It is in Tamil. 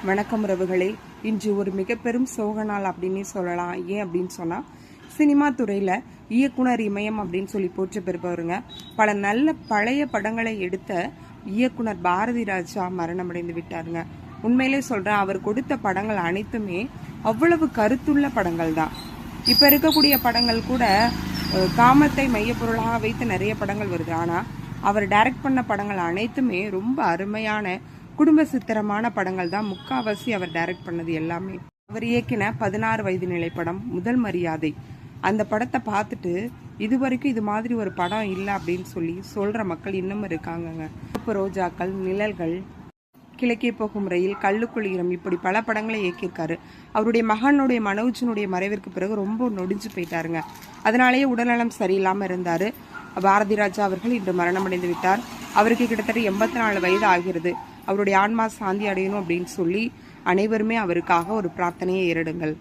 வணக்கம் உறவுகளே. இன்று ஒரு மிக பெரும் சோக நாள் அப்படின்னு சொல்லலாம். ஏன் அப்படின்னு சொன்னால், சினிமா துறையில் இயக்குனர் இமயம் அப்படின்னு சொல்லி போற்று பெறுபவருங்க. பல நல்ல பழைய படங்களை எடுத்த இயக்குனர் பாரதி ராஜா மரணமடைந்து விட்டாருங்க. உண்மையிலே சொல்கிறேன், அவர் கொடுத்த படங்கள் அனைத்துமே அவ்வளவு கருத்துள்ள படங்கள் தான். இப்போ இருக்கக்கூடிய படங்கள் கூட காமத்தை மையப்பொருளாக வைத்து நிறைய படங்கள் வருது. ஆனால் அவர் டைரக்ட் பண்ண படங்கள் அனைத்துமே ரொம்ப அருமையான குடும்ப சித்திரமான படங்கள் தான். முக்காவாசி அவர் டைரக்ட் பண்ணது எல்லாமே. அவர் இயக்கின 16 வயது நிலை படம் முதல் மரியாதை, அந்த படத்தை பார்த்துட்டு இது வரைக்கும் இது மாதிரி ஒரு படம் இல்லை அப்படின்னு சொல்லி சொல்ற மக்கள் இன்னும் இருக்காங்கங்க. ரோஜாக்கள், நிழல்கள், கிழக்கே போகும் ரயில், கள்ளுக்குளிரம், இப்படி பல படங்களை இயக்கியிருக்காரு. அவருடைய மகனுடைய மனோஜனுடைய மறைவிற்கு பிறகு ரொம்ப நொடிஞ்சு போயிட்டாருங்க. அதனாலேயே உடல்நலம் சரியில்லாமல் இருந்தார். பாரதி ராஜா அவர்கள் இன்று மரணமடைந்து விட்டார். அவருக்கு கிட்டத்தட்ட 84 வயது ஆகிறது. அவருடைய ஆன்மா சாந்தி அடையணும் அப்படின்னு சொல்லி அனைவருமே அவருக்காக ஒரு பிரார்த்தனையை ஏறிடுங்கள்.